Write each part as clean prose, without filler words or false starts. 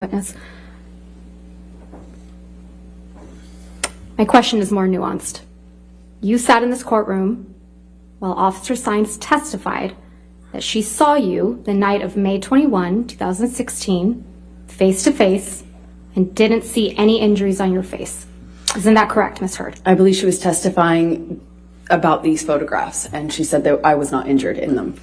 witness. My question is more nuanced. You sat in this courtroom while Officer Sines testified that she saw you the night of May 21, 2016, face to face, and didn't see any injuries on your face. Isn't that correct, Ms. Heard? I believe she was testifying about these photographs, and she said that I was not injured in them.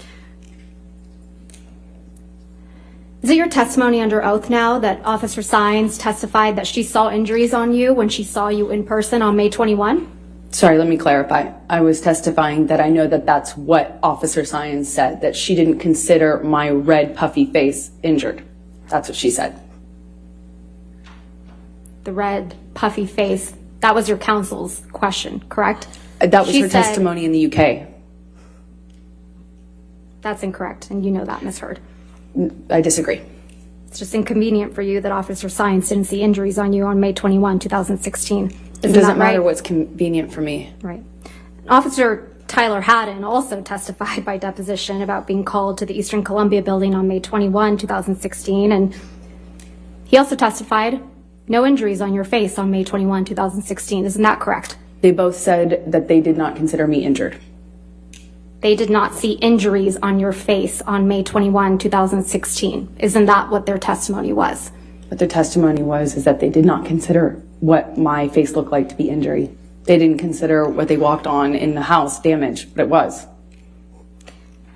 Is it your testimony under oath now that Officer Sines testified that she saw injuries on you when she saw you in person on May 21? Sorry, let me clarify. I was testifying that I know that that's what Officer Sines said, that she didn't consider my red puffy face injured. That's what she said. The red puffy face, that was your counsel's question, correct? That was her testimony in the UK. That's incorrect, and you know that, Ms. Heard. I disagree. It's just inconvenient for you that Officer Sines didn't see injuries on you on May 21, 2016. It doesn't matter what's convenient for me. Right. Officer Tyler Haddon also testified by deposition about being called to the Eastern Columbia building on May 21, 2016, and he also testified no injuries on your face on May 21, 2016. Isn't that correct? They both said that they did not consider me injured. They did not see injuries on your face on May 21, 2016. Isn't that what their testimony was? What their testimony was is that they did not consider what my face looked like to be injury. They didn't consider what they walked on in the house damage, but it was.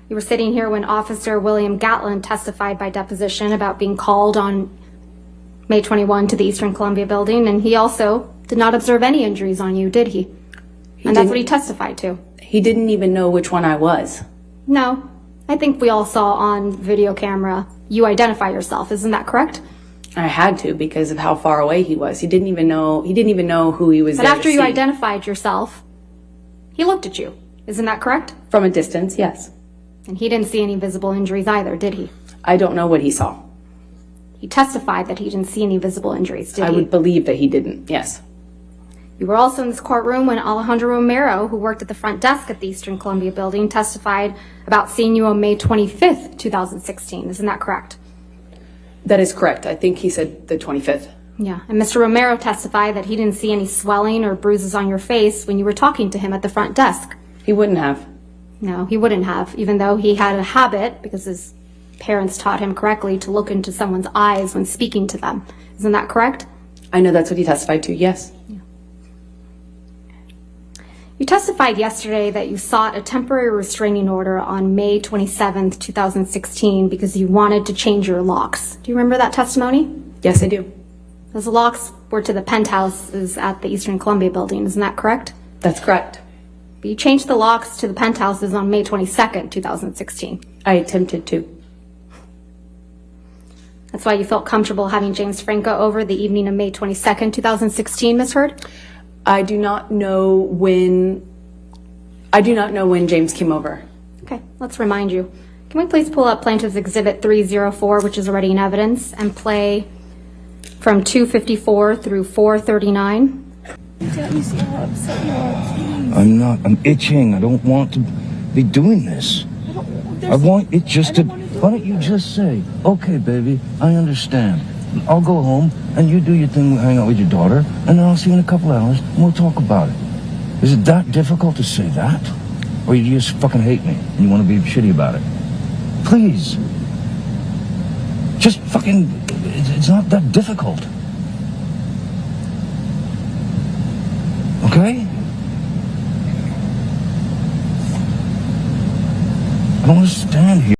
You were sitting here when Officer William Gatlin testified by deposition about being called on May 21 to the Eastern Columbia building, and he also did not observe any injuries on you, did he? And that's what he testified to. He didn't even know which one I was. No, I think we all saw on video camera you identify yourself. Isn't that correct? I had to because of how far away he was. He didn't even know who he was. But after you identified yourself, he looked at you. Isn't that correct? From a distance, yes. And he didn't see any visible injuries either, did he? I don't know what he saw. He testified that he didn't see any visible injuries, did he? I would believe that he didn't, yes. You were also in this courtroom when Alejandro Romero, who worked at the front desk at the Eastern Columbia building, testified about seeing you on May 25th, 2016. Isn't that correct? That is correct. I think he said the 25th. Yeah, and Mr. Romero testified that he didn't see any swelling or bruises on your face when you were talking to him at the front desk. He wouldn't have. No, he wouldn't have, even though he had a habit, because his parents taught him correctly, to look into someone's eyes when speaking to them. Isn't that correct? I know that's what he testified to, yes. Yeah. You testified yesterday that you sought a temporary restraining order on May 27th, 2016 because you wanted to change your locks. Do you remember that testimony? Yes, I do. Those locks were to the penthouses at the Eastern Columbia building. Isn't that correct? That's correct. But you changed the locks to the penthouses on May 22nd, 2016. I attempted to. That's why you felt comfortable having James Franco over the evening of May 22nd, 2016, Ms. Heard? I do not know when James came over. Okay, let's remind you. Can we please pull up Plaintiff's Exhibit 304, which is already in evidence, and play from 254 through 439? Don't you see how upset you are, please? I'm not. I'm itching. I don't want to be doing this. I want it just to... Why don't you just say, okay, baby, I understand. I'll go home, and you do your thing, hang out with your daughter, and then I'll see you in a couple hours, and we'll talk about it. Is it that difficult to say that? Or you just fucking hate me, and you want to be shitty about it? Please. Just fucking... It's not that difficult. Okay? I don't want to stand here.